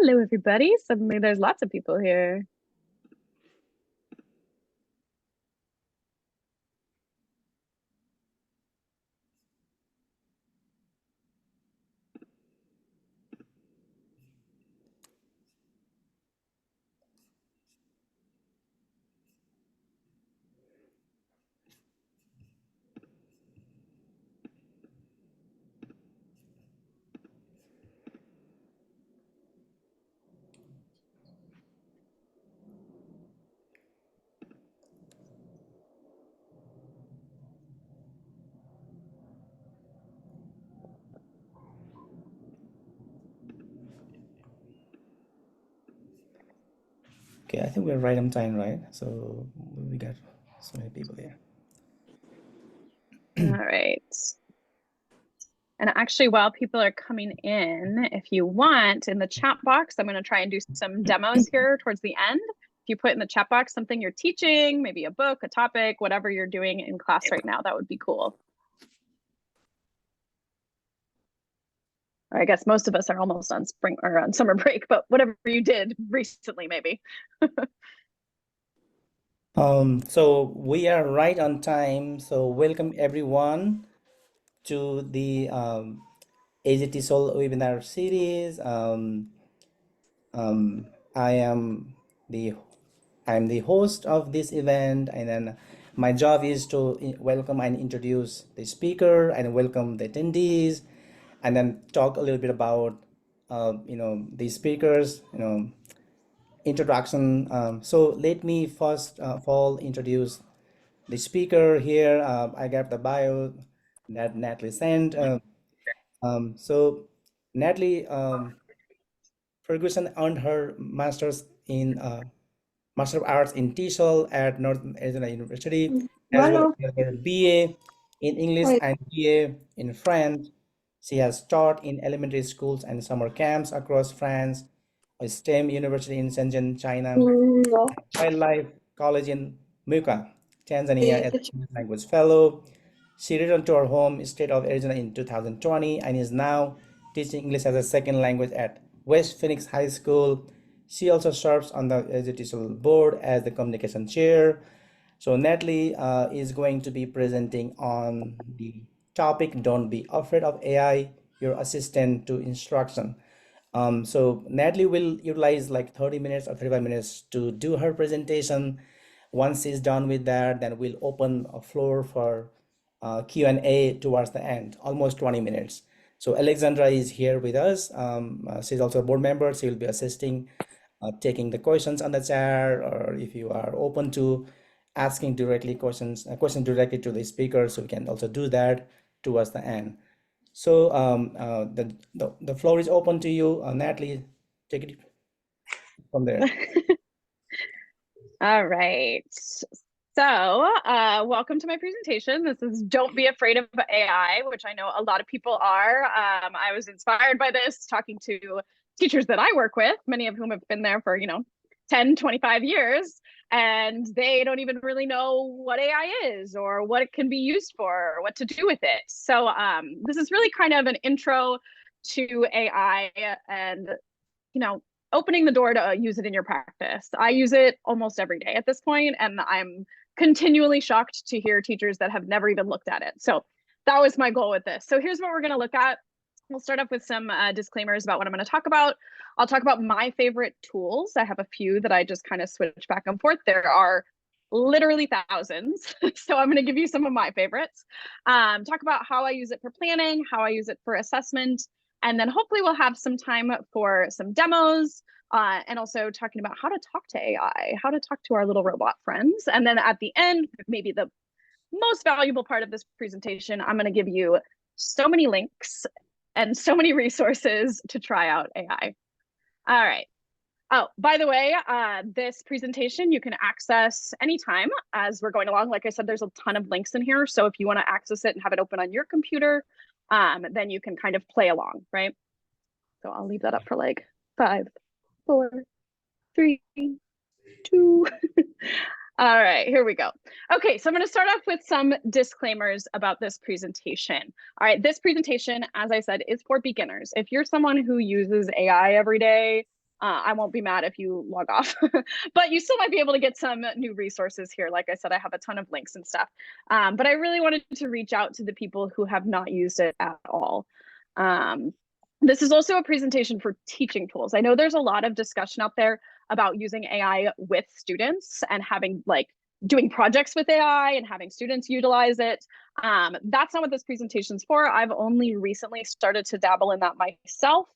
Hello, everybody. Suddenly there's lots of people here. Okay, I think we're right on time, right? So we got so many people here. All right. And actually, while people are coming in, if you want, in the chat box, I'm going to try and do some demos here towards the end. If you put in the chat box something you're teaching, maybe a book, a topic, whatever you're doing in class right now, that would be cool. Or I guess most of us are almost on spring or on summer break, but whatever you did recently, maybe. So we are right on time. So welcome everyone to the AZT Soul webinar series. Um, I am the I'm the host of this event, and then my job is to welcome and introduce the speaker and welcome the attendees, and then talk a little bit about the speakers, introduction. So let me first of all introduce the speaker here. I got the bio that Natalie sent. So Natalie Ferguson earned her master's in Master of Arts in TESOL at Northern Arizona University, as well Bueno, as her BA in English pues, and BA in French. She has taught in elementary schools and summer camps across France, a STEM university in Shenzhen, China, no. Wildlife College in Muka, Tanzania, as Eh, a English language fellow. She returned to her home state of Arizona in 2020 and is now teaching English as a second language at West Phoenix High School. She also serves on the educational board as the communication chair. So Natalie is going to be presenting on the topic, Don't Be Afraid of AI, Your Assistant to Instruction. So Natalie will utilize like 30 minutes or 35 minutes to do her presentation. Once she's done with that, then we'll open a floor for Q&A towards the end, almost 20 minutes. So Alexandra is here with us. She's also a board member. She will be assisting, taking the questions on the chat, or if you are open to asking directly questions directly to the speaker, so we can also do that towards the end. So the floor is open to you. Natalie, take it from there. All right. So, welcome to my presentation. This is Don't Be Afraid of AI, which I know a lot of people are. I was inspired by this talking to teachers that I work with, many of whom have been there for, 10, 25 years, and they don't even really know what AI is or what it can be used for or what to do with it. So, this is really kind of an intro to AI and, opening the door to use it in your practice. I use it almost every day at this point, and I'm continually shocked to hear teachers that have never even looked at it. So that was my goal with this. So here's what we're going to look at. We'll start off with some disclaimers about what I'm going to talk about. I'll talk about my favorite tools. I have a few that I just kind of switch back and forth. There are literally thousands. So I'm going to give you some of my favorites. Talk about how I use it for planning, how I use it for assessment, and then hopefully we'll have some time for some demos, and also talking about how to talk to AI, how to talk to our little robot friends. And then at the end, maybe the most valuable part of this presentation, I'm going to give you so many links and so many resources to try out AI. All right. Oh, by the way, this presentation you can access anytime as we're going along. Like I said, there's a ton of links in here. So if you want to access it and have it open on your computer, then you can kind of play along, right? So I'll leave that up for like 5, 4, 3, 2. All right, here we go. Okay, so I'm going to start off with some disclaimers about this presentation. All right, this presentation, as I said, is for beginners. If you're someone who uses AI every day, I won't be mad if you log off, but you still might be able to get some new resources here. Like I said, I have a ton of links and stuff, but I really wanted to reach out to the people who have not used it at all. This is also a presentation for teaching tools. I know there's a lot of discussion out there about using AI with students and having like doing projects with AI and having students utilize it. That's not what this presentation is for. I've only recently started to dabble in that myself.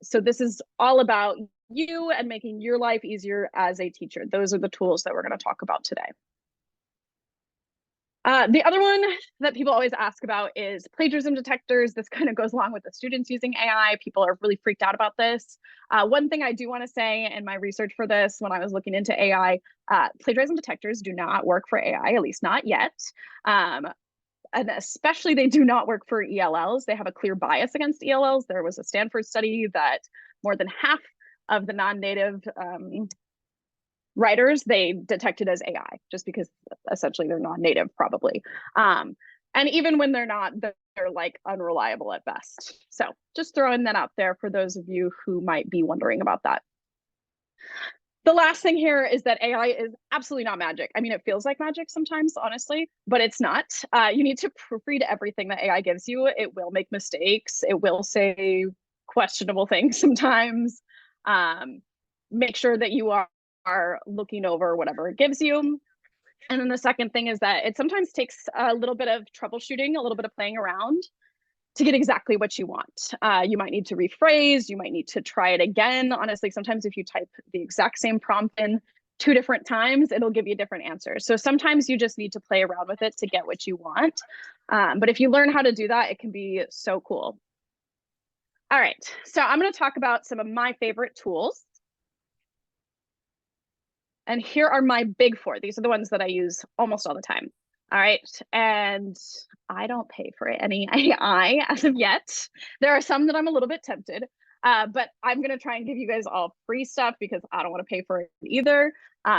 So this is all about you and making your life easier as a teacher. Those are the tools that we're going to talk about today. The other one that people always ask about is plagiarism detectors. This kind of goes along with the students using AI. People are really freaked out about this. One thing I do want to say in my research for this, when I was looking into AI, plagiarism detectors do not work for AI, at least not yet. And especially they do not work for ELLs. They have a clear bias against ELLs. There was a Stanford study that more than half of the non-native writers they detected as AI, just because essentially they're non-native probably. And even when they're not, they're like unreliable at best. So just throwing that out there for those of you who might be wondering about that. The last thing here is that AI is absolutely not magic. I mean, it feels like magic sometimes, honestly, but it's not. You need to proofread everything that AI gives you. It will make mistakes. It will say questionable things sometimes. Make sure that you are looking over whatever it gives you. And then the second thing is that it sometimes takes a little bit of troubleshooting, a little bit of playing around to get exactly what you want. You might need to rephrase, you might need to try it again. Honestly, sometimes if you type the exact same prompt in 2 different times, it'll give you different answers. So sometimes you just need to play around with it to get what you want. But if you learn how to do that, it can be so cool. All right, so I'm going to talk about some of my favorite tools. And here are my big 4. These are the ones that I use almost all the time. All right, and I don't pay for any AI as of yet. There are some that I'm a little bit tempted, but I'm gonna try and give you guys all free stuff because I don't wanna pay for it either.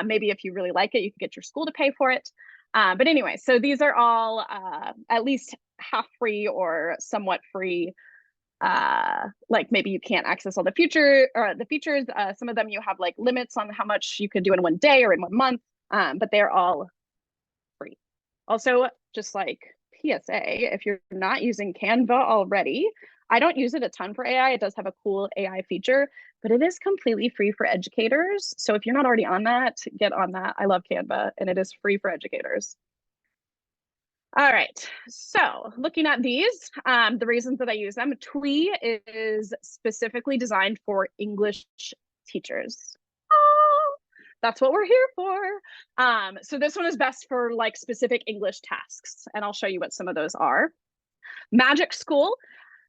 Maybe if you really like it, you can get your school to pay for it. But anyway, so these are all at least half free or somewhat free. Like maybe you can't access all the features. Some of them you have like limits on how much you can do in one day or in 1 month, but they're all free. Also, just like PSA, if you're not using Canva already, I don't use it a ton for AI. It does have a cool AI feature, but it is completely free for educators. So if you're not already on that, get on that. I love Canva and it is free for educators. All right, so looking at these, the reasons that I use them, TWE is specifically designed for English teachers. Oh, that's what we're here for. So this one is best for like specific English tasks, and I'll show you what some of those are. Magic School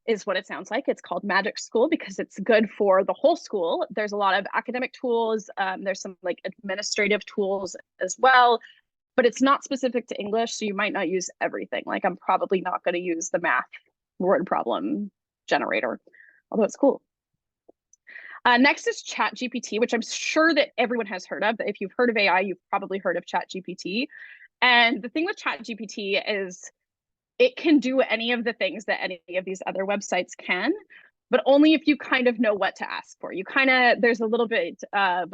is what it sounds like. It's called Magic School because it's good for the whole school. There's a lot of academic tools. There's some like administrative tools as well, but it's not specific to English, so you might not use everything. Like I'm probably not going to use the math word problem generator, although it's cool. Next is ChatGPT, which I'm sure that everyone has heard of. If you've heard of AI, you've probably heard of ChatGPT. And the thing with ChatGPT is it can do any of the things that any of these other websites can, but only if you kind of know what to ask for. There's a little bit of,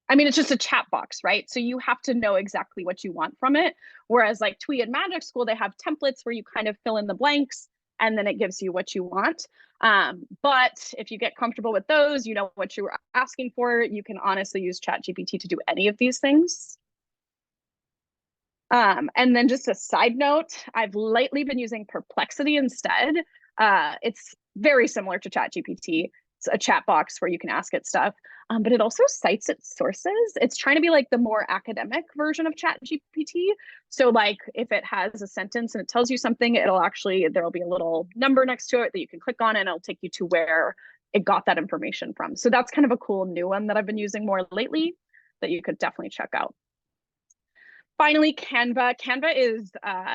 I mean, it's just a chat box, right? So you have to know exactly what you want from it. Whereas like TWE and Magic School, they have templates where you kind of fill in the blanks and then it gives you what you want. But if you get comfortable with those, you know what you were asking for, you can honestly use ChatGPT to do any of these things. And then just a side note, I've lately been using Perplexity instead. It's very similar to ChatGPT. It's a chat box where you can ask it stuff, but it also cites its sources. It's trying to be like the more academic version of ChatGPT. So like if it has a sentence and it tells you something, there'll be a little number next to it that you can click on and it'll take you to where it got that information from. So that's kind of a cool new one that I've been using more lately that you could definitely check out. Finally, Canva. Canva is,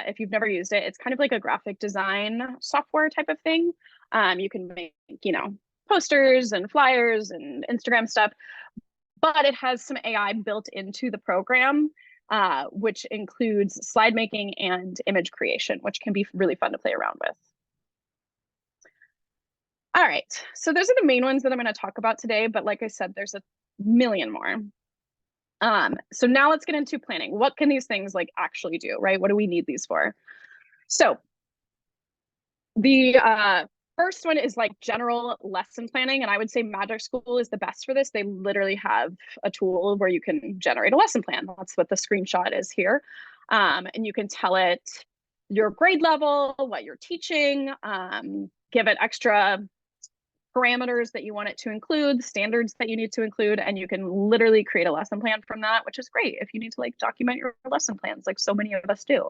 if you've never used it, it's kind of like a graphic design software type of thing. You can make, posters and flyers and Instagram stuff, but it has some AI built into the program, which includes slide making and image creation, which can be really fun to play around with. All right, so those are the main ones that I'm going to talk about today, but like I said, there's a million more. So now let's get into planning. What can these things like actually do, right? What do we need these for? So the first one is like general lesson planning, and I would say Magic School is the best for this. They literally have a tool where you can generate a lesson plan. That's what the screenshot is here. And you can tell it your grade level, what you're teaching, give it extra parameters that you want it to include, standards that you need to include, and you can literally create a lesson plan from that, which is great if you need to like document your lesson plans like so many of us do.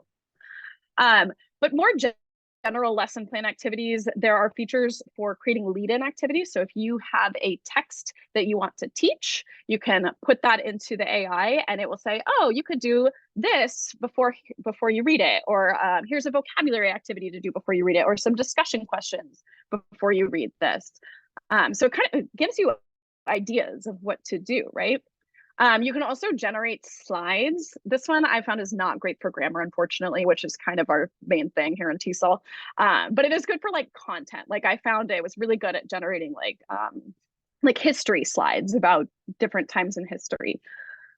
But more general lesson plan activities, there are features for creating lead-in activities. So if you have a text that you want to teach, you can put that into the AI and it will say, oh, you could do this before you read it, or here's a vocabulary activity to do before you read it, or some discussion questions before you read this. So it kind of gives you ideas of what to do, right? You can also generate slides. This one I found is not great for grammar, unfortunately, which is kind of our main thing here in TESOL. But it is good for like content. Like I found it was really good at generating like history slides about different times in history.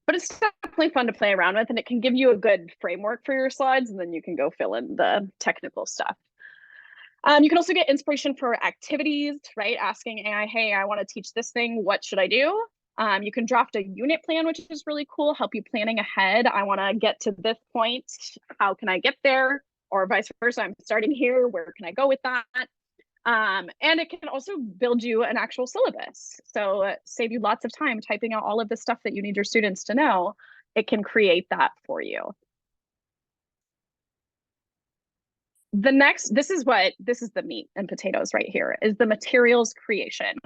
But it's definitely fun to play around with, and it can give you a good framework for your slides, and then you can go fill in the technical stuff. You can also get inspiration for activities, right? Asking AI, hey, I want to teach this thing. What should I do? You can draft a unit plan, which is really cool, help you planning ahead. I want to get to this point. How can I get there? Or vice versa, I'm starting here. Where can I go with that? And it can also build you an actual syllabus. So save you lots of time typing out all of the stuff that you need your students to know. It can create that for you. This is the meat and potatoes right here, is the materials creation.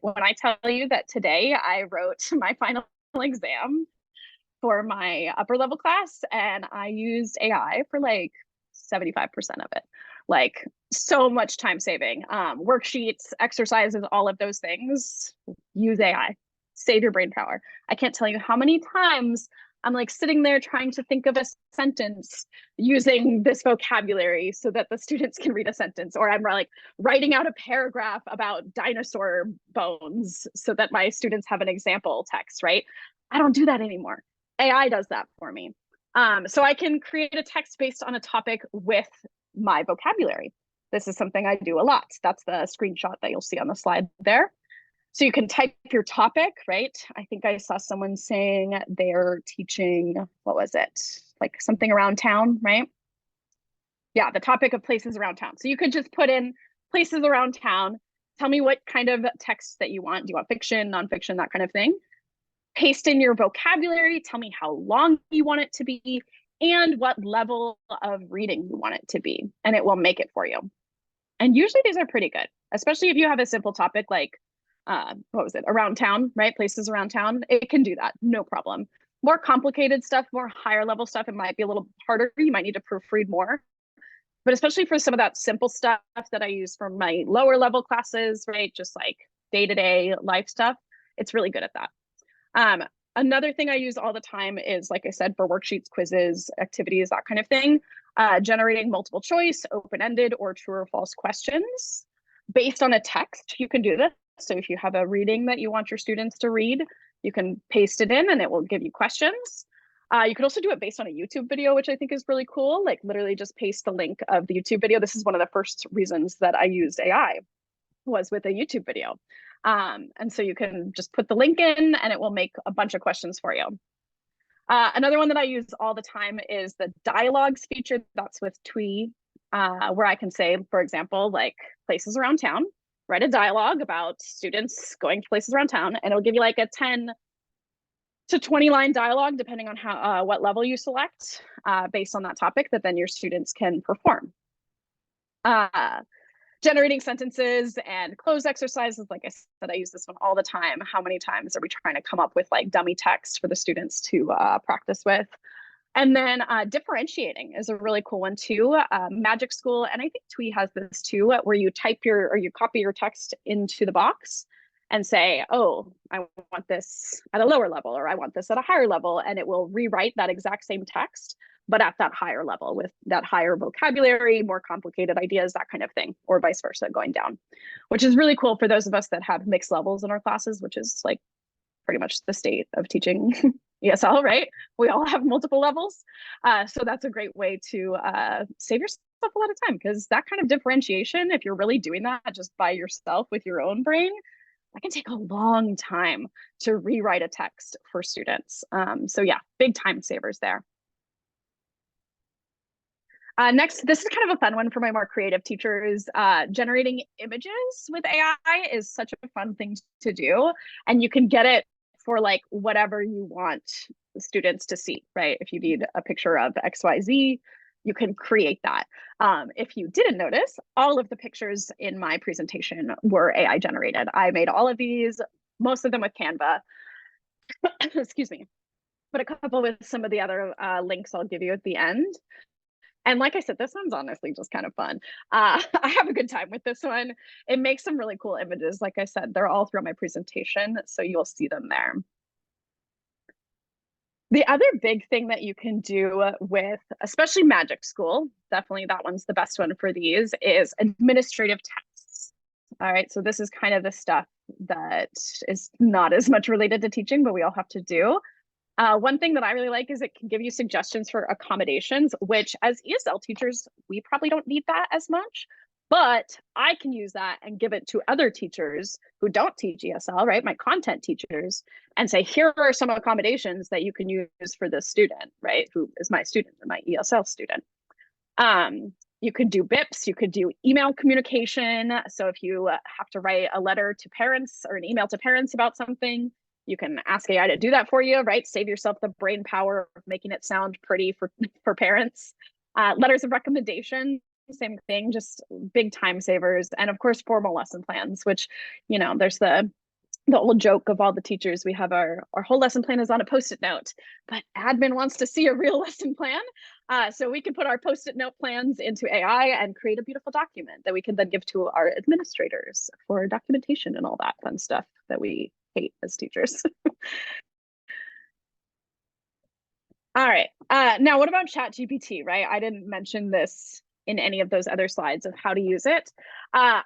When I tell you that today I wrote my final exam for my upper level class and I used AI for like 75% of it. Like so much time saving. Worksheets, exercises, all of those things. Use AI. Save your brain power. I can't tell you how many times I'm like sitting there trying to think of a sentence using this vocabulary so that the students can read a sentence, or I'm like writing out a paragraph about dinosaur bones so that my students have an example text, right? I don't do that anymore. AI does that for me. So I can create a text based on a topic with my vocabulary. This is something I do a lot. That's the screenshot that you'll see on the slide there. So you can type your topic, right? I think I saw someone saying they're teaching, what was it? Like something around town, right? Yeah, the topic of places around town. So you could just put in places around town. Tell me what kind of text that you want. Do you want fiction, nonfiction, that kind of thing? Paste in your vocabulary. Tell me how long you want it to be and what level of reading you want it to be. And it will make it for you. And usually these are pretty good, especially if you have a simple topic like what was it, around town, right? Places around town. It can do that, no problem. More complicated stuff, more higher level stuff, it might be a little harder. You might need to proofread more. But especially for some of that simple stuff that I use for my lower level classes, right? Just like day-to-day life stuff, it's really good at that. Another thing I use all the time is, like I said, for worksheets, quizzes, activities, that kind of thing, generating multiple choice, open-ended, or true or false questions based on a text. You can do this. So if you have a reading that you want your students to read, you can paste it in and it will give you questions. You can also do it based on a YouTube video, which I think is really cool. Like literally just paste the link of the YouTube video. This is one of the first reasons that I used AI, was with a YouTube video. And so you can just put the link in and it will make a bunch of questions for you. Another one that I use all the time is the dialogues feature. That's with TWE, where I can say, for example, like places around town, write a dialogue about students going to places around town, and it'll give you like a 10 to 20 line dialogue, depending on how what level you select, based on that topic that then your students can perform. Generating sentences and close exercises. Like I said, I use this one all the time. How many times are we trying to come up with like dummy text for the students to practice with? And then differentiating is a really cool one too. Magic School, and I think TWE has this too, where you you copy your text into the box and say, oh, I want this at a lower level, or I want this at a higher level, and it will rewrite that exact same text, but at that higher level with that higher vocabulary, more complicated ideas, that kind of thing, or vice versa going down, which is really cool for those of us that have mixed levels in our classes, which is like pretty much the state of teaching ESL, right? We all have multiple levels. So that's a great way to save yourself a lot of time, because that kind of differentiation, if you're really doing that just by yourself with your own brain, that can take a long time to rewrite a text for students. So yeah, big time savers there. Next, this is kind of a fun one for my more creative teachers. Generating images with AI is such a fun thing to do. And you can get it for like whatever you want the students to see, right? If you need a picture of XYZ, you can create that. If you didn't notice, all of the pictures in my presentation were AI generated. I made all of these, most of them with Canva. Excuse me. But a couple with some of the other links I'll give you at the end. And like I said, this one's honestly just kind of fun. I have a good time with this one. It makes some really cool images. Like I said, they're all throughout my presentation, so you'll see them there. The other big thing that you can do with, especially Magic School, definitely that one's the best one for these, is administrative tests. All right, so this is kind of the stuff that is not as much related to teaching, but we all have to do. One thing that I really like is it can give you suggestions for accommodations, which as ESL teachers, we probably don't need that as much, but I can use that and give it to other teachers who don't teach ESL, right? My content teachers, and say, here are some accommodations that you can use for this student, right? Who is my student, or my ESL student. You could do BIPs, you could do email communication. So if you have to write a letter to parents or an email to parents about something, you can ask AI to do that for you, right? Save yourself the brain power of making it sound pretty for parents. Letters of recommendation, same thing, just big time savers. And of course, formal lesson plans, which, you know, there's the old joke of all the teachers, we have our whole lesson plan is on a Post-it note, but admin wants to see a real lesson plan. So we can put our Post-it note plans into AI and create a beautiful document that we can then give to our administrators for documentation and all that fun stuff that we hate as teachers. All right. Now, what about ChatGPT, right? I didn't mention this in any of those other slides of how to use it. Like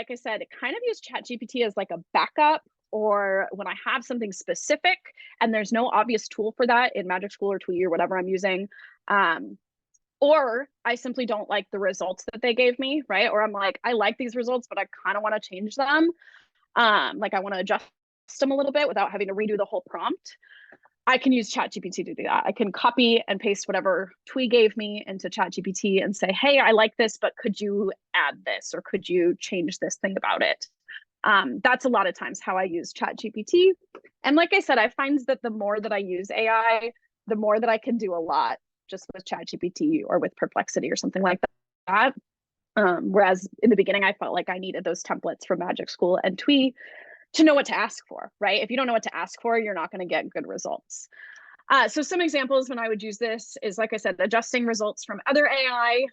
I said, kind of use ChatGPT as like a backup, or when I have something specific and there's no obvious tool for that in Magic School or Twee or whatever I'm using. Or I simply don't like the results that they gave me, right? Or I'm like, I like these results, but I kind of want to change them. Like I want to adjust them a little bit without having to redo the whole prompt. I can use ChatGPT to do that. I can copy and paste whatever Twee gave me into ChatGPT and say, hey, I like this, but could you add this, or could you change this thing about it? That's a lot of times how I use ChatGPT. And like I said, I find that the more that I use AI, the more that I can do a lot just with ChatGPT or with Perplexity or something like that. Whereas in the beginning, I felt like I needed those templates from Magic School and Twee to know what to ask for, right? If you don't know what to ask for, you're not going to get good results. So some examples when I would use this is, like I said, adjusting results from other AI,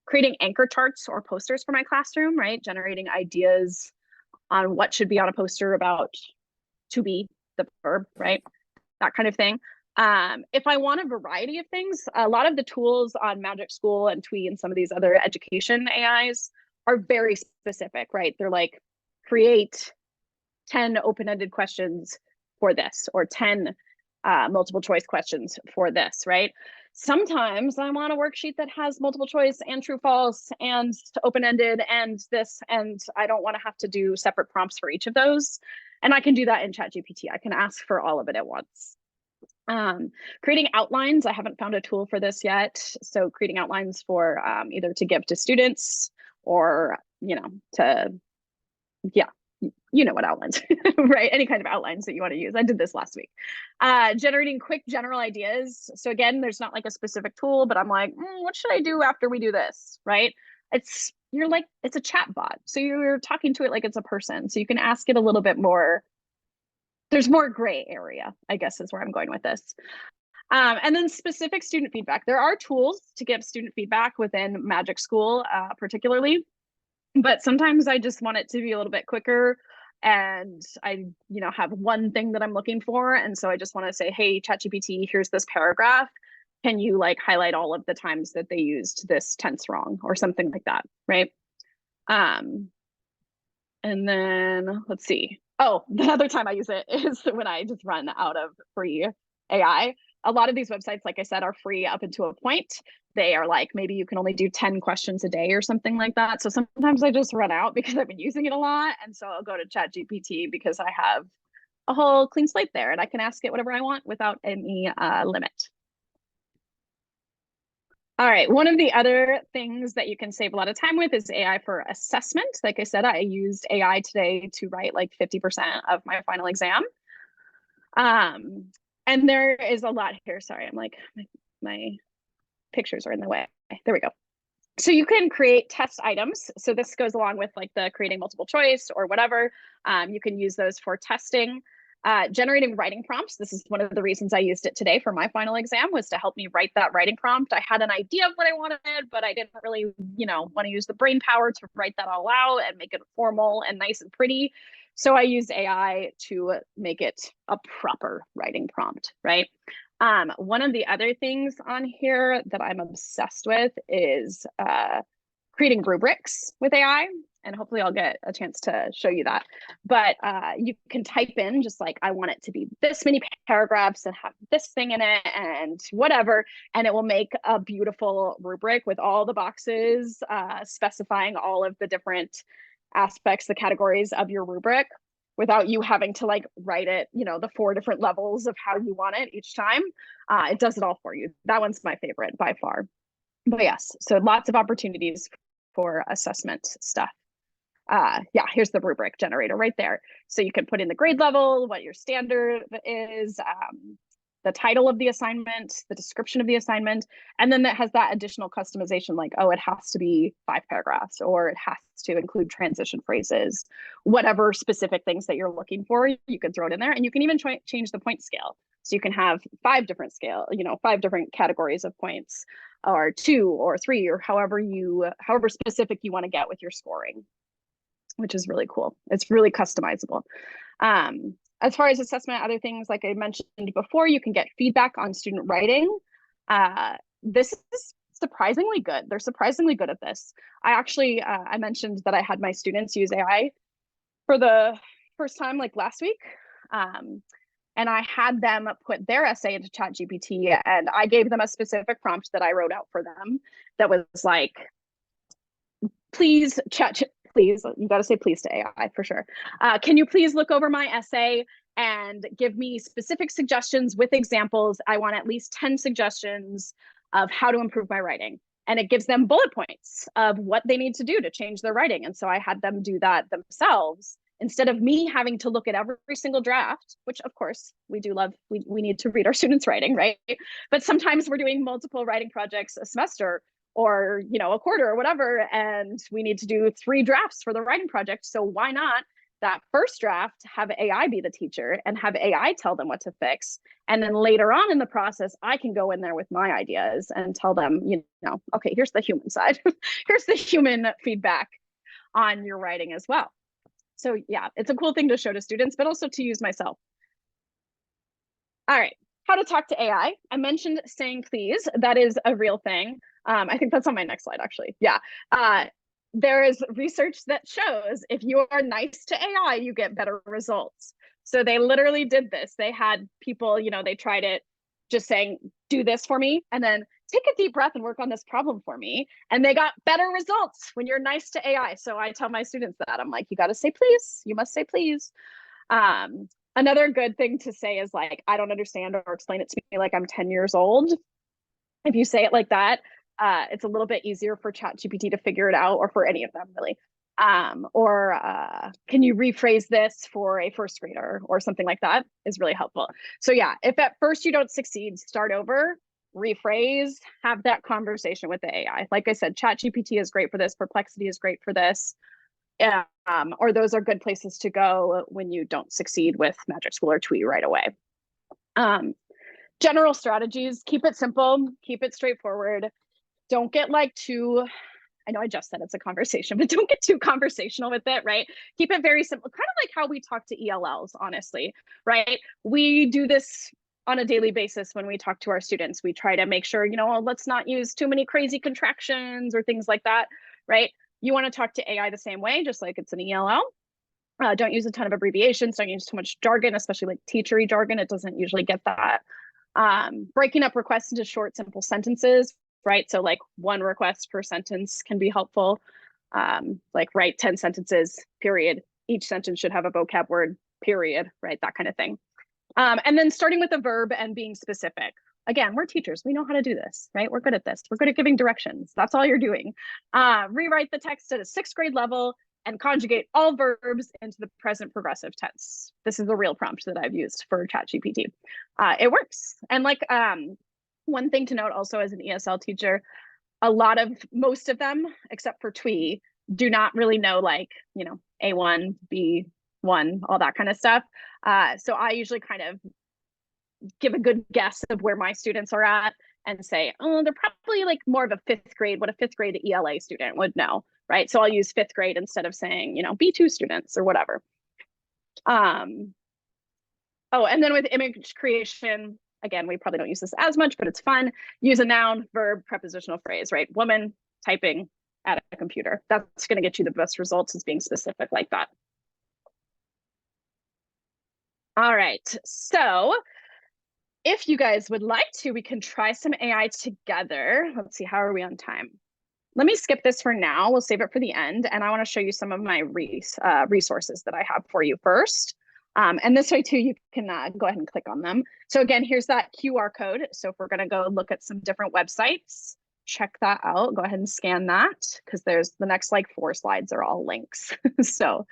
creating anchor charts or posters for my classroom, right? Generating ideas on what should be on a poster about to be, the verb, right? That kind of thing. If I want a variety of things, a lot of the tools on Magic School and Twee and some of these other education AIs are very specific, right? They're like, create 10 open-ended questions for this, or 10 multiple choice questions for this, right? Sometimes I want a worksheet that has multiple choice and true false and open-ended and this, and I don't want to have to do separate prompts for each of those. And I can do that in ChatGPT. I can ask for all of it at once. Creating outlines, I haven't found a tool for this yet. So creating outlines for either to give to students or, you know, to, yeah, you know what outlines, right? Any kind of outlines that you want to use. I did this last week. Generating quick general ideas. So again, there's not like a specific tool, but I'm like, what should I do after we do this, right? It's a chat bot. So you're talking to it like it's a person. So you can ask it a little bit more. There's more gray area, I guess is where I'm going with this. And then specific student feedback. There are tools to give student feedback within Magic School, particularly, but sometimes I just want it to be a little bit quicker, and I, you know, have one thing that I'm looking for. And so I just want to say, hey, ChatGPT, here's this paragraph. can you like highlight all of the times that they used this tense wrong or something like that, right? And then let's see. Oh, the other time I use it is when I just run out of free AI. A lot of these websites, like I said, are free up until a point. They are like, maybe you can only do 10 questions a day or something like that. So sometimes I just run out because I've been using it a lot. And so I'll go to ChatGPT because I have a whole clean slate there and I can ask it whatever I want without any limit. All right, one of the other things that you can save a lot of time with is AI for assessment. Like I said, I used AI today to write like 50% of my final exam. And there is a lot here. Sorry, I'm like, my pictures are in the way. There we go. So you can create test items. So this goes along with like the creating multiple choice or whatever. You can use those for testing. Generating writing prompts. This is one of the reasons I used it today for my final exam, was to help me write that writing prompt. I had an idea of what I wanted, but I didn't really, want to use the brain power to write that all out and make it formal and nice and pretty. So I used AI to make it a proper writing prompt, right? One of the other things on here that I'm obsessed with is creating rubrics with AI. And hopefully I'll get a chance to show you that. But you can type in just like, I want it to be this many paragraphs and have this thing in it and whatever. And it will make a beautiful rubric with all the boxes specifying all of the different aspects, the categories of your rubric, without you having to like write it, the 4 different levels of how you want it each time. It does it all for you. That one's my favorite by far. But yes, so lots of opportunities for assessment stuff. Yeah, here's the rubric generator right there. So you can put in the grade level, what your standard is, the title of the assignment, the description of the assignment, and then that has that additional customization like, oh, it has to be 5 paragraphs, or it has to include transition phrases, whatever specific things that you're looking for, you can throw it in there. And you can even change the point scale. So you can have 5 different 5 different categories of points, or 2 or 3, or however specific you want to get with your scoring, which is really cool. It's really customizable. As far as assessment, other things, like I mentioned before, you can get feedback on student writing. This is surprisingly good. They're surprisingly good at this. I mentioned that I had my students use AI for the first time like last week. And I had them put their essay into ChatGPT, and I gave them a specific prompt that I wrote out for them that was like, please, please, you got to say please to AI for sure. Can you please look over my essay and give me specific suggestions with examples? I want at least 10 suggestions of how to improve my writing. And it gives them bullet points of what they need to do to change their writing. And so I had them do that themselves instead of me having to look at every single draft, which of course we do love. We need to read our students' writing, right? But sometimes we're doing multiple writing projects a semester, or a quarter or whatever, and we need to do 3 drafts for the writing project. So why not that first draft have AI be the teacher and have AI tell them what to fix, and then later on in the process I can go in there with my ideas and tell them, okay, here's the human side. Here's the human feedback on your writing as well. So yeah, it's a cool thing to show to students, but also to use myself. All right, how to talk to AI. I mentioned saying please. That is a real thing. I think that's on my next slide, actually. Yeah. There is research that shows if you are nice to AI, you get better results. So they literally did this. They had people, they tried it just saying, do this for me, and then take a deep breath and work on this problem for me. And they got better results when you're nice to AI. So I tell my students that. I'm like, you got to say please. You must say please. Another good thing to say is like, I don't understand, or explain it to me like I'm 10 years old. If you say it like that, it's a little bit easier for ChatGPT to figure it out, or for any of them really. Can you rephrase this for a first grader, or something like that is really helpful. So yeah, if at first you don't succeed, start over, rephrase, have that conversation with the AI. Like I said, ChatGPT is great for this. Perplexity is great for this. Or those are good places to go when you don't succeed with Magic School or TWE right away. General strategies, keep it simple, keep it straightforward. Don't get like too, I know I just said it's a conversation, but don't get too conversational with it, right? Keep it very simple, kind of like how we talk to ELLs, honestly, right? We do this on a daily basis when we talk to our students. We try to make sure, let's not use too many crazy contractions or things like that, right? You want to talk to AI the same way, just like it's an ELL. Don't use a ton of abbreviations, don't use too much jargon, especially like teachery jargon. It doesn't usually get that. Breaking up requests into short, simple sentences, right? So like one request per sentence can be helpful. Like write 10 sentences, period. Each sentence should have a vocab word, period, right? That kind of thing. And then starting with a verb and being specific. Again, we're teachers. We know how to do this, right? We're good at this. We're good at giving directions. That's all you're doing. Rewrite the text at a 6th grade level and conjugate all verbs into the present progressive tense. This is a real prompt that I've used for ChatGPT. It works. And like one thing to note also as an ESL teacher, most of them, except for TWE, do not really know like, A1, B1, all that kind of stuff. So I usually kind of give a good guess of where my students are at and say, oh, they're probably like more of a 5th grade, what a 5th grade ELA student would know, right? So I'll use 5th grade instead of saying, B2 students or whatever. Oh, and then with image creation, again, we probably don't use this as much, but it's fun. Use a noun, verb, prepositional phrase, right? Woman typing at a computer. That's going to get you the best results, is being specific like that. All right, so if you guys would like to, we can try some AI together. Let's see, how are we on time? Let me skip this for now. We'll save it for the end. And I want to show you some of my resources that I have for you first. And this way too, you can go ahead and click on them. So again, here's that QR code. So if we're going to go look at some different websites, check that out. Go ahead and scan that, because there's the next like 4 slides are all links. So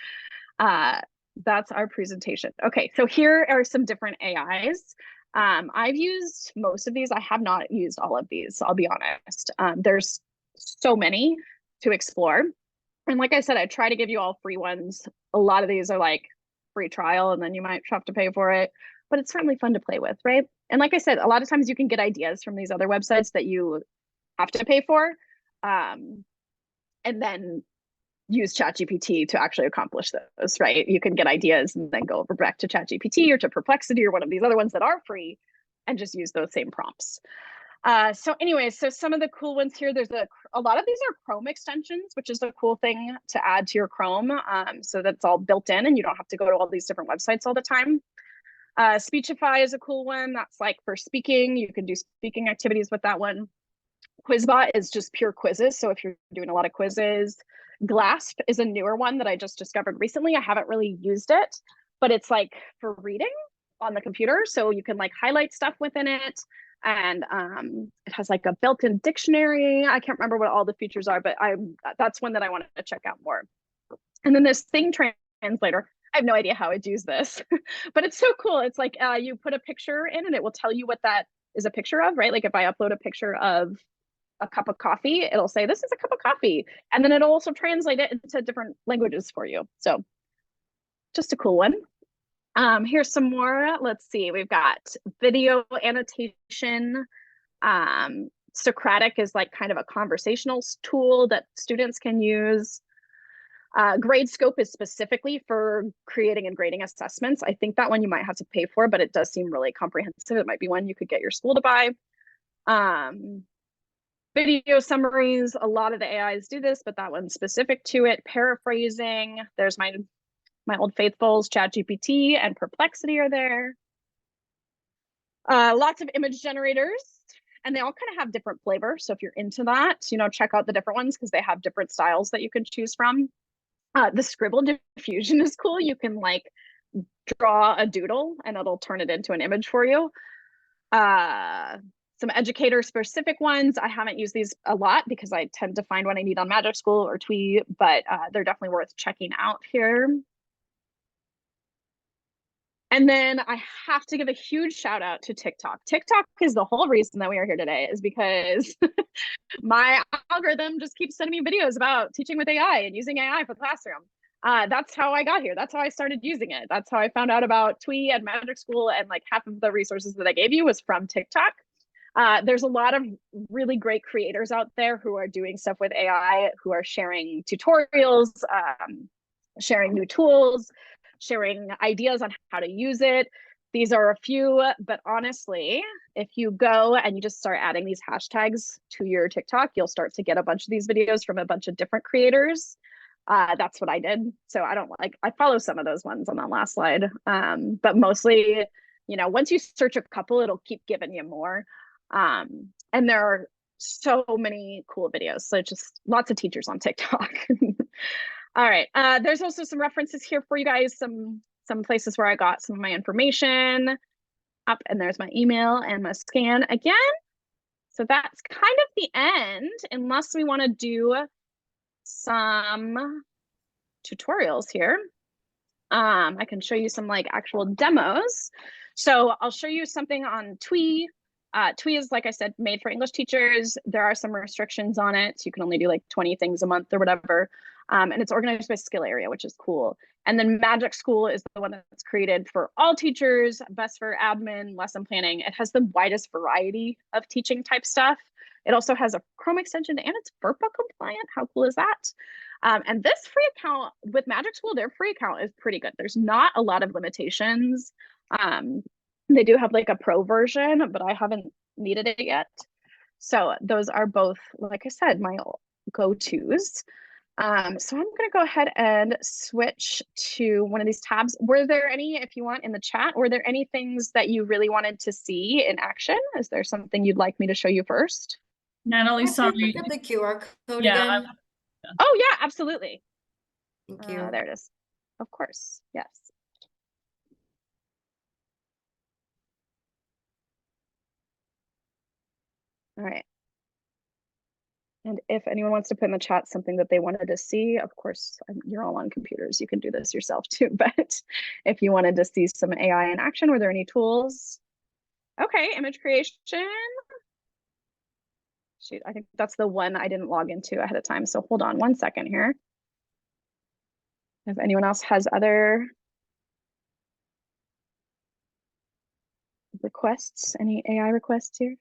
that's our presentation. Okay, so here are some different AIs. I've used most of these. I have not used all of these, I'll be honest. There's so many to explore. And like I said, I try to give you all free ones. A lot of these are like free trial, and then you might have to pay for it, but it's certainly fun to play with, right? And like I said, a lot of times you can get ideas from these other websites that you have to pay for, and then use ChatGPT to actually accomplish those, right? You can get ideas and then go over back to ChatGPT or to Perplexity or one of these other ones that are free and just use those same prompts. So anyways, so some of the cool ones here, there's a lot of these are Chrome extensions, which is a cool thing to add to your Chrome. So that's all built in and you don't have to go to all these different websites all the time. Speechify is a cool one. That's like for speaking. You can do speaking activities with that one. Quizbot is just pure quizzes. So if you're doing a lot of quizzes. Glasp is a newer one that I just discovered recently. I haven't really used it, but it's like for reading on the computer. So you can like highlight stuff within it. And it has like a built-in dictionary. I can't remember what all the features are, but that's one that I wanted to check out more. And then this Thing Translator. I have no idea how I'd use this, but it's so cool. It's like you put a picture in and it will tell you what that is a picture of, right? Like if I upload a picture of a cup of coffee, it'll say, this is a cup of coffee. And then it'll also translate it into different languages for you. So just a cool one. Here's some more. Let's see. We've got video annotation. Socratic is like kind of a conversational tool that students can use. Gradescope is specifically for creating and grading assessments. I think that one you might have to pay for, but it does seem really comprehensive. It might be one you could get your school to buy. Video summaries, a lot of the AIs do this, but that one's specific to it. Paraphrasing, there's my old faithfuls, ChatGPT and Perplexity are there. Lots of image generators, and they all kind of have different flavors. So if you're into that, check out the different ones because they have different styles that you can choose from. The Scribble Diffusion is cool. You can like draw a doodle and it'll turn it into an image for you. Some educator specific ones. I haven't used these a lot because I tend to find what I need on Magic School or TWE, but they're definitely worth checking out here. And then I have to give a huge shout out to TikTok. TikTok is the whole reason that we are here today, is because my algorithm just keeps sending me videos about teaching with AI and using AI for the classroom. That's how I got here. That's how I started using it. That's how I found out about TWE and Magic School, and like half of the resources that I gave you was from TikTok. There's a lot of really great creators out there who are doing stuff with AI, who are sharing tutorials, sharing new tools, sharing ideas on how to use it. These are a few, but honestly, if you go and you just start adding these hashtags to your TikTok, you'll start to get a bunch of these videos from a bunch of different creators. That's what I did. So I follow some of those ones on that last slide. But mostly, once you search a couple, it'll keep giving you more. And there are so many cool videos. So just lots of teachers on TikTok. All right. There's also some references here for you guys, some places where I got some of my information up, and there's my email and my scan again. So that's kind of the end, unless we want to do some tutorials here. I can show you some like actual demos. So I'll show you something on Twee. Twee is, like I said, made for English teachers. There are some restrictions on it. So you can only do like 20 things a month or whatever. And it's organized by skill area, which is cool. And then Magic School is the one that's created for all teachers, best for admin, lesson planning. It has the widest variety of teaching type stuff. It also has a Chrome extension and it's FERPA compliant. How cool is that? And this free account with Magic School, their free account is pretty good. There's not a lot of limitations. They do have like a pro version, but I haven't needed it yet. So those are both, like I said, my go-tos. So I'm going to go ahead and switch to one of these tabs. Were there any, if you want, in the chat, were there any things that you really wanted to see in action? Is there something you'd like me to show you first? Natalie, sorry. Look at the QR code Yeah, again. Oh yeah, absolutely. Thank you. There it is. Of course, yes. All right. And if anyone wants to put in the chat something that they wanted to see, of course, you're all on computers. You can do this yourself too. But if you wanted to see some AI in action, were there any tools? Okay, image creation. Shoot, I think that's the one I didn't log into ahead of time. So hold on one second here. If anyone else has other requests, any AI requests here?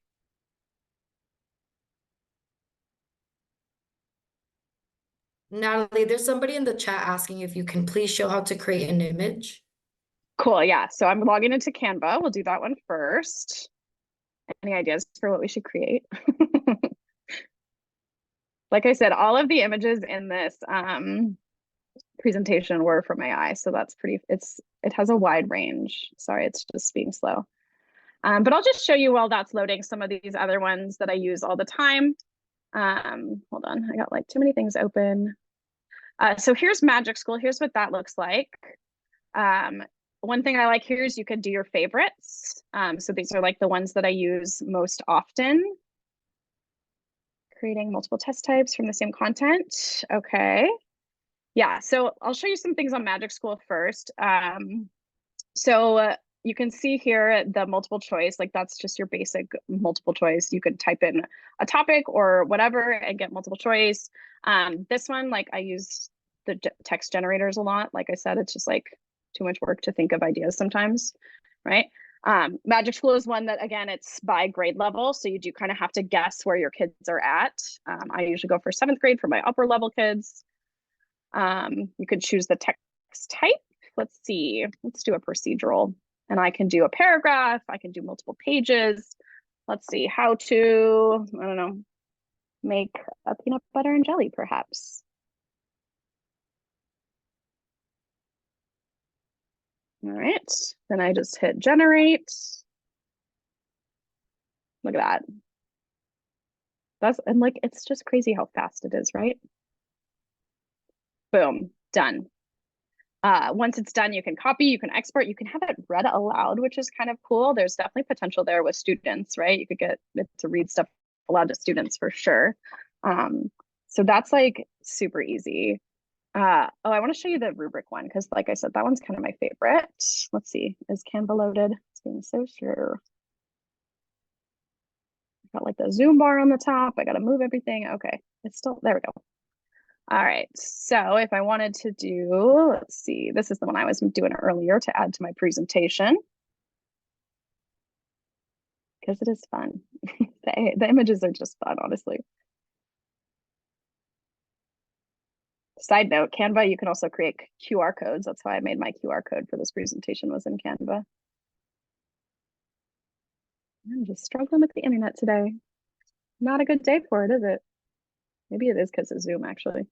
Natalie, there's somebody in the chat asking if you can please show how to create an image. Cool, yeah. So I'm logging into Canva. We'll do that one first. Any ideas for what we should create? Like I said, all of the images in this presentation were from AI, so that's pretty, it has a wide range. Sorry, it's just being slow. But I'll just show you while that's loading some of these other ones that I use all the time. Hold on, I got like too many things open. So here's Magic School. Here's what that looks like. One thing I like here is you can do your favorites. So these are like the ones that I use most often. Creating multiple test types from the same content. Okay. Yeah, so I'll show you some things on Magic School first. So you can see here the multiple choice, like that's just your basic multiple choice. You could type in a topic or whatever and get multiple choice. This one, like I use the text generators a lot. Like I said, it's just like too much work to think of ideas sometimes, right? Magic School is one that, again, it's by grade level. So you do kind of have to guess where your kids are at. I usually go for 7th grade for my upper level kids. You could choose the text type. Let's see, let's do a procedural. And I can do a paragraph, I can do multiple pages. Let's see, how to, I don't know, make a peanut butter and jelly perhaps. All right, then I just hit generate. Look at that. And like, it's just crazy how fast it is, right? Boom, done. Once it's done, you can copy, you can export, you can have it read aloud, which is kind of cool. There's definitely potential there with students, right? You could get it to read stuff aloud to students for sure. So that's like super easy. Oh, I want to show you the rubric one because, like I said, that one's kind of my favorite. Let's see, is Canva loaded? It's being so slow. Got like the zoom bar on the top. I got to move everything. Okay, it's still, there we go. All right, so if I wanted to do, let's see, this is the one I was doing earlier to add to my presentation. Because it is fun. The images are just fun, honestly. Side note, Canva, you can also create QR codes. That's why I made my QR code for this presentation was in Canva. I'm just struggling with the internet today. Not a good day for it, is it? Maybe it is because of Zoom, actually.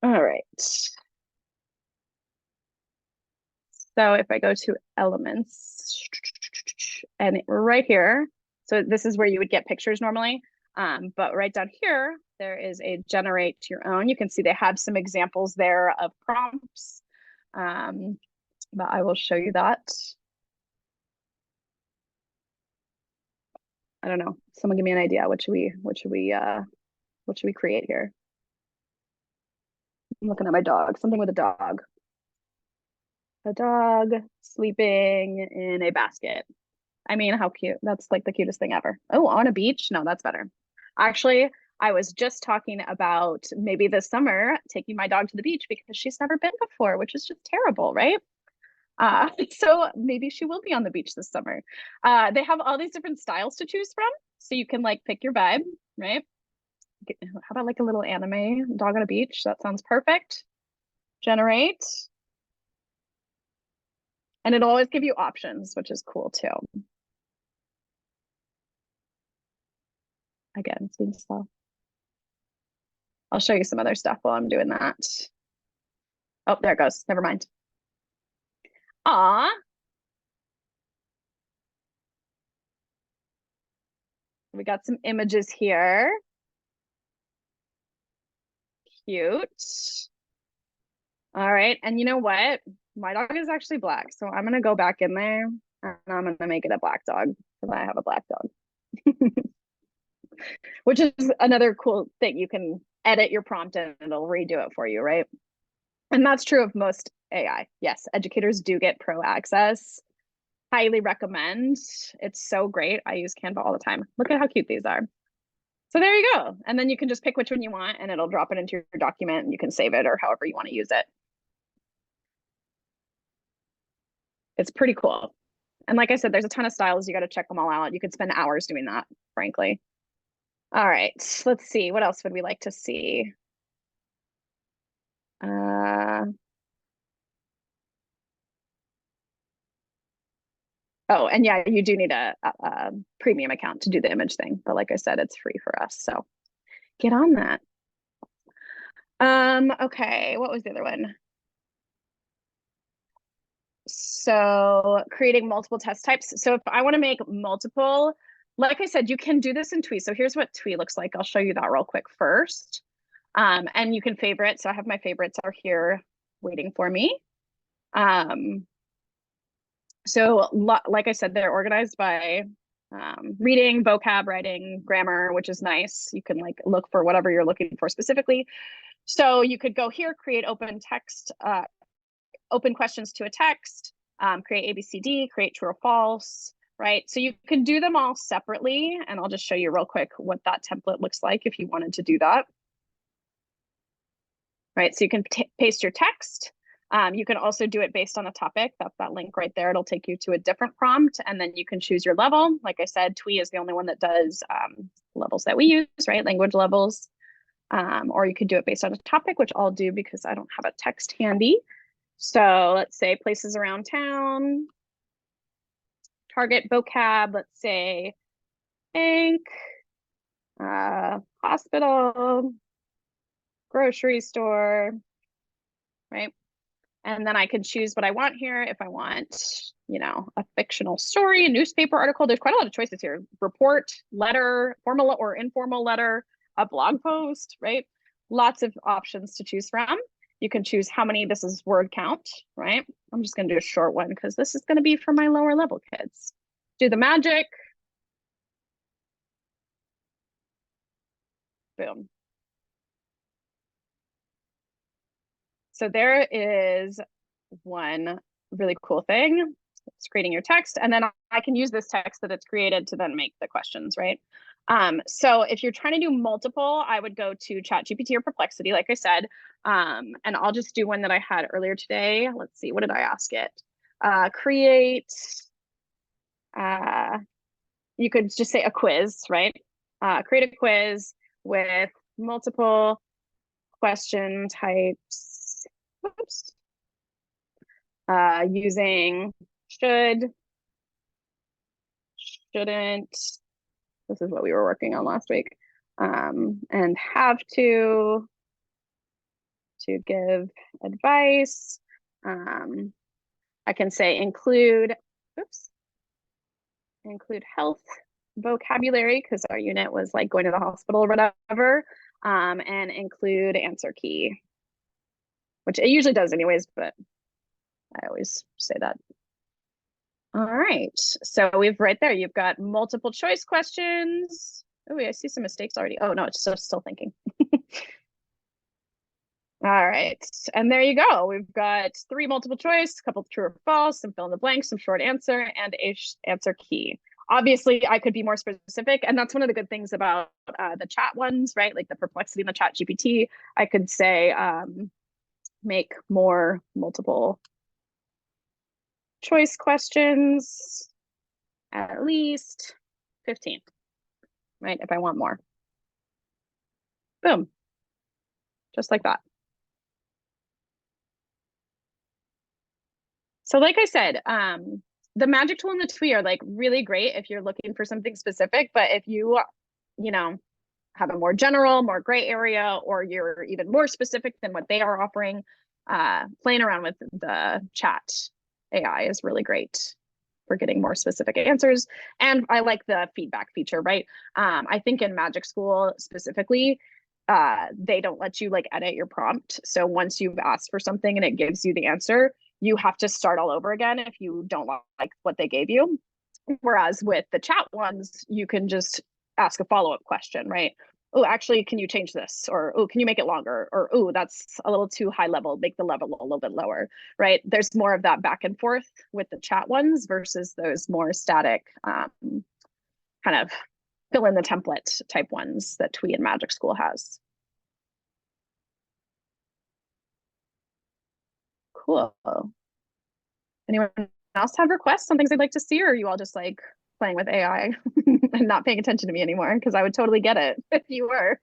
All right. So if I go to elements and right here, so this is where you would get pictures normally. But right down here, there is a generate your own. You can see they have some examples there of prompts. But I will show you that. I don't know. Someone give me an idea. What should we create here? I'm looking at my dog. Something with a dog. A dog sleeping in a basket. I mean, how cute. That's like the cutest thing ever. Oh, on a beach? No, that's better. Actually, I was just talking about maybe this summer taking my dog to the beach because she's never been before, which is just terrible, right? So maybe she will be on the beach this summer. They have all these different styles to choose from. So you can like pick your vibe, right? How about like a little anime dog on a beach? That sounds perfect. Generate. And it'll always give you options, which is cool too. Again, it's being slow. I'll show you some other stuff while I'm doing that. Oh, there it goes. Never mind. Aw. We got some images here. Cute. All right. And you know what? My dog is actually black. So I'm going to go back in there and I'm going to make it a black dog because I have a black dog. Which is another cool thing. You can edit your prompt and it'll redo it for you, right? And that's true of most AI. Yes, educators do get pro access. Highly recommend. It's so great. I use Canva all the time. Look at how cute these are. So there you go. And then you can just pick which one you want and it'll drop it into your document and you can save it or however you want to use it. It's pretty cool. And like I said, there's a ton of styles. You got to check them all out. You could spend hours doing that, frankly. All right, let's see. What else would we like to see? Oh, and yeah, you do need a premium account to do the image thing. But like I said, it's free for us. So get on that. Okay, what was the other one? So creating multiple test types. So if I want to make multiple, like I said, you can do this in Twee. So here's what Twee looks like. I'll show you that real quick first. And you can favorite. So I have my favorites are here waiting for me. So like I said, they're organized by reading, vocab, writing, grammar, which is nice. You can like look for whatever you're looking for specifically. So you could go here, create open text, open questions to a text, create ABCD, create true or false, right? So you can do them all separately. And I'll just show you real quick what that template looks like if you wanted to do that. Right, so you can paste your text. You can also do it based on a topic. That's that link right there. It'll take you to a different prompt and then you can choose your level. Like I said, Twee is the only one that does levels that we use, right? Language levels. Or you could do it based on a topic, which I'll do because I don't have a text handy. So let's say places around town, target vocab, let's say bank, hospital, grocery store, right? And then I can choose what I want here. If I want, you know, a fictional story, a newspaper article, there's quite a lot of choices here. Report, letter, formal or informal letter, a blog post, right? Lots of options to choose from. You can choose how many, this is word count, right? I'm just gonna do a short one because this is gonna be for my lower level kids. Do the magic. Boom. So there is one really cool thing. It's creating your text, and then I can use this text that it's created to then make the questions, right? So if you're trying to do multiple, I would go to ChatGPT or Perplexity, like I said, and I'll just do one that I had earlier today. Let's see, what did I ask it? Create, you could just say a quiz, right? Create a quiz with multiple question types. Oops. Using should shouldn't. This is what we were working on last week. And have to give advice. I can say include health vocabulary, because our unit was like going to the hospital or whatever, and include answer key, which it usually does anyways, but I always say that. All right, so we've right there, you've got multiple choice questions. Oh, I see some mistakes already. Oh no, it's still thinking. All right, and there you go. We've got 3 multiple choice, a couple true or false, some fill in the blanks, some short answer, and a answer key. Obviously, I could be more specific, and that's one of the good things about the chat ones, right? Like the Perplexity and the Chat GPT. I could say make more multiple choice questions, at least 15, right? If I want more. Boom. Just like that. So like I said, the magic tool and the TWE are like really great if you're looking for something specific, but if you know, have a more general, more gray area, or you're even more specific than what they are offering, playing around with the chat AI is really great for getting more specific answers. And I like the feedback feature, right? I think in Magic School specifically, they don't let you like edit your prompt. So once you've asked for something and it gives you the answer, you have to start all over again if you don't like what they gave you. Whereas with the chat ones, you can just ask a follow-up question, right? Oh, actually, can you change this? Or, oh, can you make it longer? Or, oh, that's a little too high level, make the level a little bit lower, right? There's more of that back and forth with the chat ones versus those more static kind of fill in the template type ones that TWE and Magic School has. Cool. Anyone else have requests on things they'd like to see, or are you all just like playing with AI and not paying attention to me anymore? Because I would totally get it if you were.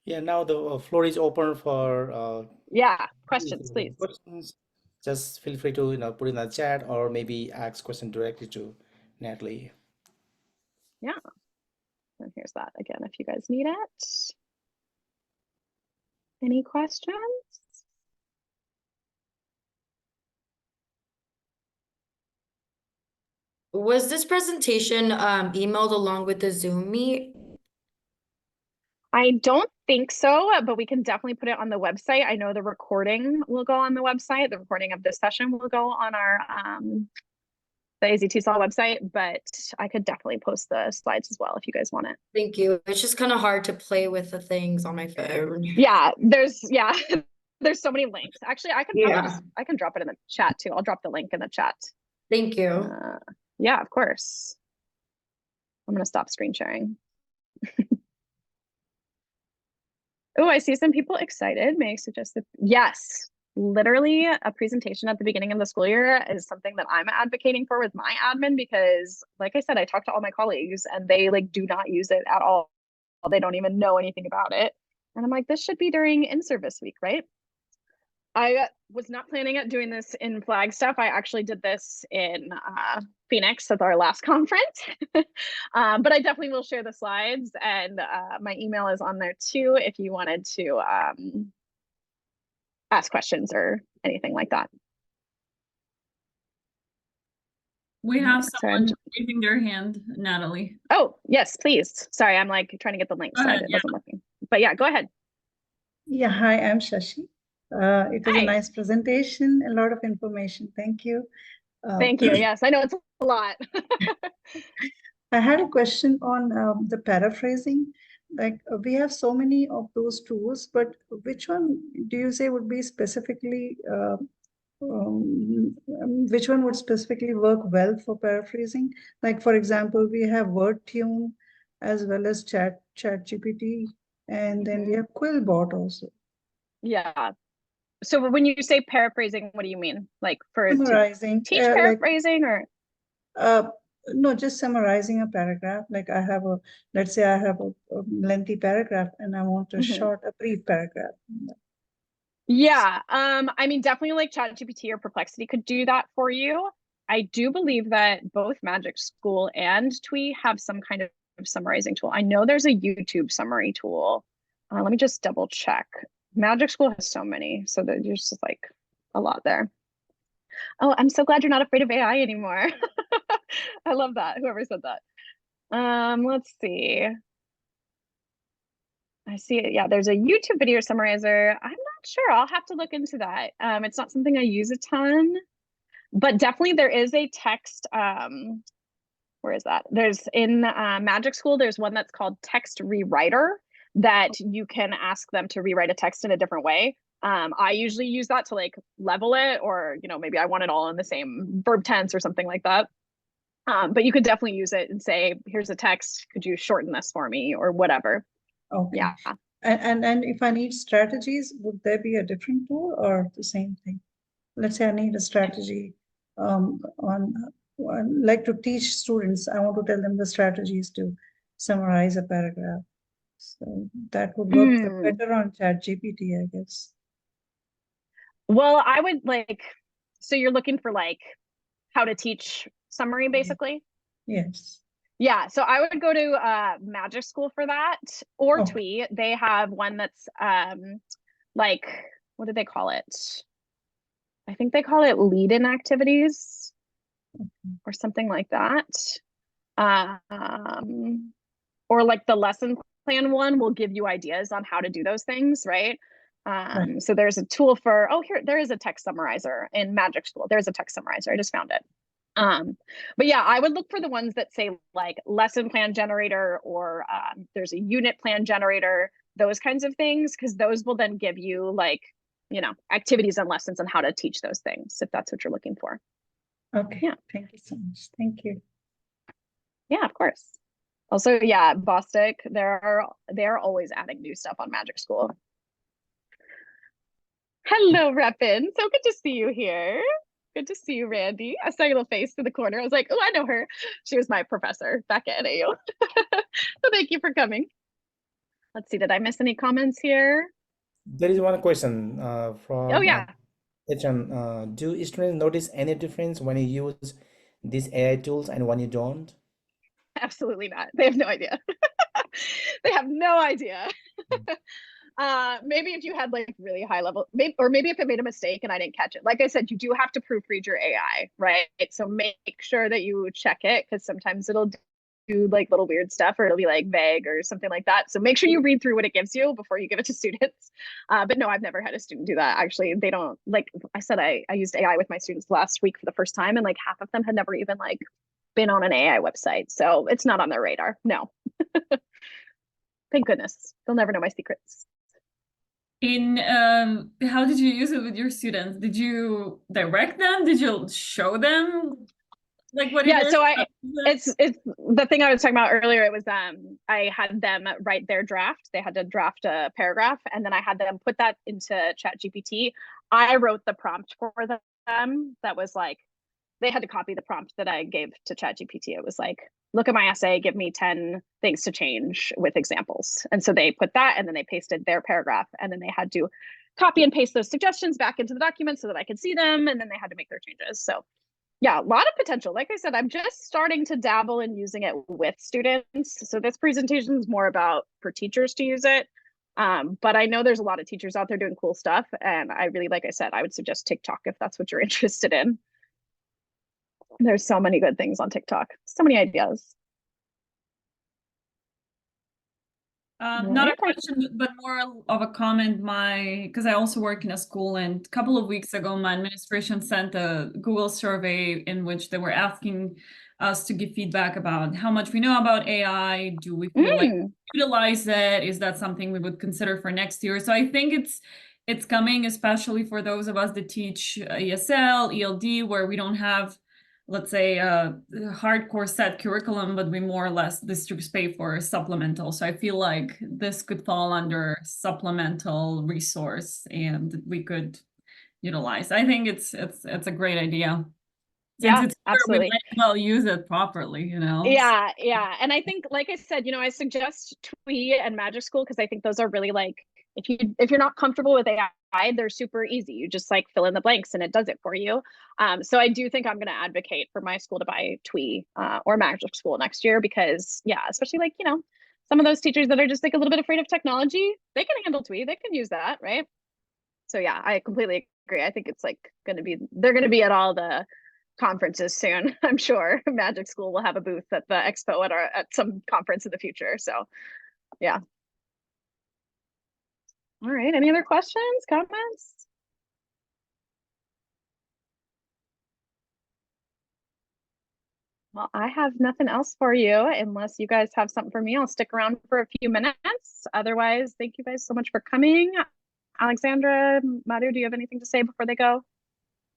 Yeah, now the floor is open for Yeah, questions, please. questions. Just feel free to put in the chat or maybe ask question directly to Natalie. Yeah. And here's that again if you guys need it. Any questions? Was this presentation emailed along with the Zoom meet? I don't think so, but we can definitely put it on the website. I know the recording will go on the website. The recording of this session will go on our the AZTSOL website, but I could definitely post the slides as well if you guys want it. Thank you. It's just kind of hard to play with the things on my phone. Yeah, there's so many links. Actually, I can probably I can drop it in the chat too. I'll drop the link in the chat. Thank you. Yeah, of course. I'm gonna stop screen sharing. Oh, I see some people excited. May I suggest that? Yes, literally a presentation at the beginning of the school year is something that I'm advocating for with my admin, because like I said, I talked to all my colleagues and they like do not use it at all. They don't even know anything about it. And I'm like, this should be during in-service week, right? I was not planning on doing this in Flagstaff. I actually did this in Phoenix at our last conference. But I definitely will share the slides, and my email is on there too if you wanted to ask questions or anything like that. We have someone raising their hand, Natalie. Oh, yes, please. Sorry, I'm like trying to get the link so it wasn't working. But yeah, go ahead. Yeah, hi, I'm Shashi. It was a nice presentation, a lot of information. Thank you. Thank you. Yes, I know it's a lot. I had a question on the paraphrasing. Like we have so many of those tools, but which one do you say would be specifically, which one would specifically work well for paraphrasing? Like, for example, we have WordTune as well as ChatGPT, and then we have Quillbot also. Yeah. So when you say paraphrasing, what do you mean? Like for summarizing, teach paraphrasing or? No, just summarizing a paragraph. Like I have let's say I have a lengthy paragraph and I want a brief paragraph. Yeah, I mean, definitely like ChatGPT or Perplexity could do that for you. I do believe that both Magic School and TWE have some kind of summarizing tool. I know there's a YouTube summary tool. Let me just double check. Magic School has so many, so there's just like a lot there. Oh, I'm so glad you're not afraid of AI anymore. I love that, whoever said that. Let's see. I see it. Yeah, there's a YouTube video summarizer. I'm not sure. I'll have to look into that. It's not something I use a ton, but definitely there is a text. Where is that? There's in Magic School, there's one that's called Text Rewriter that you can ask them to rewrite a text in a different way. I usually use that to like level it, or maybe I want it all in the same verb tense or something like that. But you could definitely use it and say, here's a text, could you shorten this for me or whatever? Okay. Yeah. And if I need strategies, would there be a different tool or the same thing? Let's say I need a strategy on like to teach students. I want to tell them the strategies to summarize a paragraph. So that would work better on ChatGPT, I guess. Well, I would so you're looking for like how to teach summary, basically? Yes. Yeah, so I would go to Magic School for that, or Oh. TWE. They have one that's like, what do they call it? I think they call it lead-in activities or something like that. Or like the lesson plan one will give you ideas on how to do those things, right? Right. So there's a tool for, here, there is a text summarizer in Magic School. There's a text summarizer, I just found it. But yeah, I would look for the ones that say like lesson plan generator, or there's a unit plan generator, those kinds of things, because those will then give you like, activities and lessons on how to teach those things, if that's what you're looking for. Okay. Yeah. Thank you so much. Thank you. Yeah, of course. Also, yeah, Bostic, they're always adding new stuff on Magic School. Hello, Repin. So good to see you here. Good to see you, Randy. I saw your little face in the corner. I was like, oh, I know her. She was my professor back at NAU. So thank you for coming. Let's see, did I miss any comments here? There is one question from Oh, yeah. Echan. Do students notice any difference when you use these AI tools and when you don't? Absolutely not. They have no idea. They have no idea. Maybe if you had like really high level, or maybe if it made a mistake and I didn't catch it. Like I said, you do have to proofread your AI, right? So make sure that you check it, because sometimes it'll do like little weird stuff, or it'll be like vague or something like that. So make sure you read through what it gives you before you give it to students. But no, I've never had a student do that. Actually, they don't, like I said, I used AI with my students last week for the first time, and like half of them had never even like been on an AI website. So it's not on their radar. No. Thank goodness. They'll never know my secrets. How did you use it with your students? Did you direct them? Did you show them like what it is? So it's the thing I was talking about earlier. It was I had them write their draft. They had to draft a paragraph, and then I had them put that into ChatGPT. I wrote the prompt for them. That was like, they had to copy the prompt that I gave to ChatGPT. It was like, look at my essay, give me 10 things to change with examples. And so they put that, and then they pasted their paragraph, and then they had to copy and paste those suggestions back into the document so that I could see them, and then they had to make their changes. So yeah, a lot of potential. Like I said, I'm just starting to dabble in using it with students. So this presentation is more about for teachers to use it. But I know there's a lot of teachers out there doing cool stuff. And I really, like I said, I would suggest TikTok if that's what you're interested in. There's so many good things on TikTok, so many ideas. Not a question, but more of a comment. Because I also work in a school, and a couple of weeks ago, my administration sent a Google survey in which they were asking us to give feedback about how much we know about AI. Do we feel like we utilize it? Is that something we would consider for next year? So I think it's coming, especially for those of us that teach ESL, ELD, where we don't have, let's say, a hardcore set curriculum, but we more or less, districts pay for supplemental. So I feel like this could fall under supplemental resource, and we could utilize. I think it's a great idea. Yeah, it's absolutely. We might well use it properly, Yeah. And I think, like I said, I suggest TWE and Magic School, because I think those are really like if you're not comfortable with AI, they're super easy. You just like fill in the blanks and it does it for you. So I do think I'm going to advocate for my school to buy TWE or Magic School next year because yeah, especially like, some of those teachers that are just like a little bit afraid of technology, they can handle TWE, they can use that, right? So yeah, I completely agree. I think it's like they're going to be at all the conferences soon. I'm sure Magic School will have a booth at the expo at some conference in the future. So yeah. All right. Any other questions, comments? Well, I have nothing else for you unless you guys have something for me. I'll stick around for a few minutes. Otherwise, thank you guys so much for coming. Alexandra, Madhu, do you have anything to say before they go?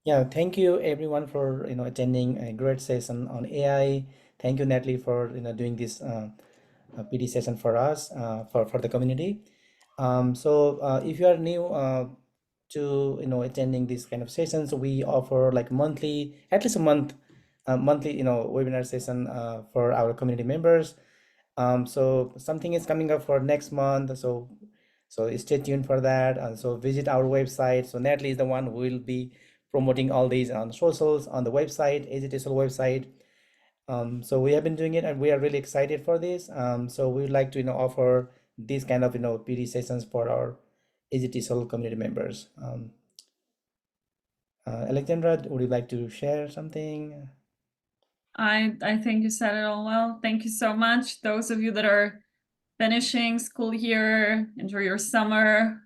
Yeah, thank you everyone for attending a great session on AI. Thank you, Natalie, for doing this PD session for us for the community. So if you are new to attending these kind of sessions, we offer like monthly, at least a monthly webinar session for our community members. So something is coming up for next month, so stay tuned for that. And so visit our website. So Natalie is the one who will be promoting all these on socials, on the website, AZTSL website. So we have been doing it and we are really excited for this. So we would like to offer these kind of PD sessions for our AZTSL community members. Alexandra, would you like to share something? I think you said it all well. Thank you so much. Those of you that are finishing school year, enjoy your summer.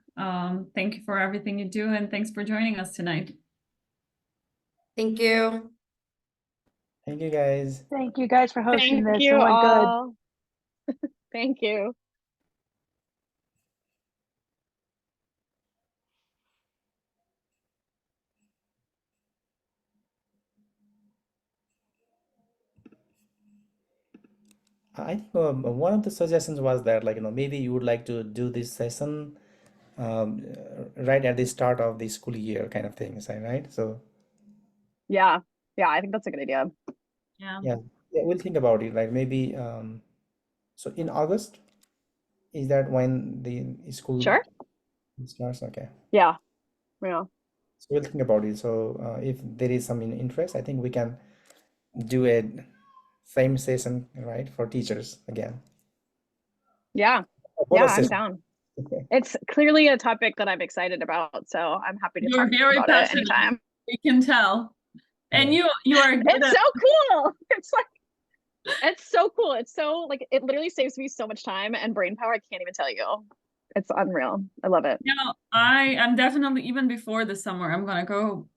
Thank you for everything you do, and thanks for joining us tonight. Thank you. Thank you, guys. Thank you guys for hosting Thank this. you Oh my God. all. Thank you. I think one of the suggestions was that maybe you would like to do this session right at the start of the school year kind of thing, is that right? So Yeah. Yeah, I think that's a good idea. Yeah. yeah, we'll think about it. Like maybe so in August, is that when the school Sure. starts? Okay, Yeah. Yeah. so we'll think about it. So if there is some interest, I think we can do a same session, right, for teachers again. Yeah. A Yeah, bonus I'm session. down. Okay. It's clearly a topic that I'm excited about, so I'm happy to You're talk very about it passionate. anytime. We can tell. And Yeah. you are good It's at- so cool. It's so cool. It's so like it literally saves me so much time and brain power. I can't even tell you. It's unreal. I love it. I'm definitely, even before the summer, I'm gonna go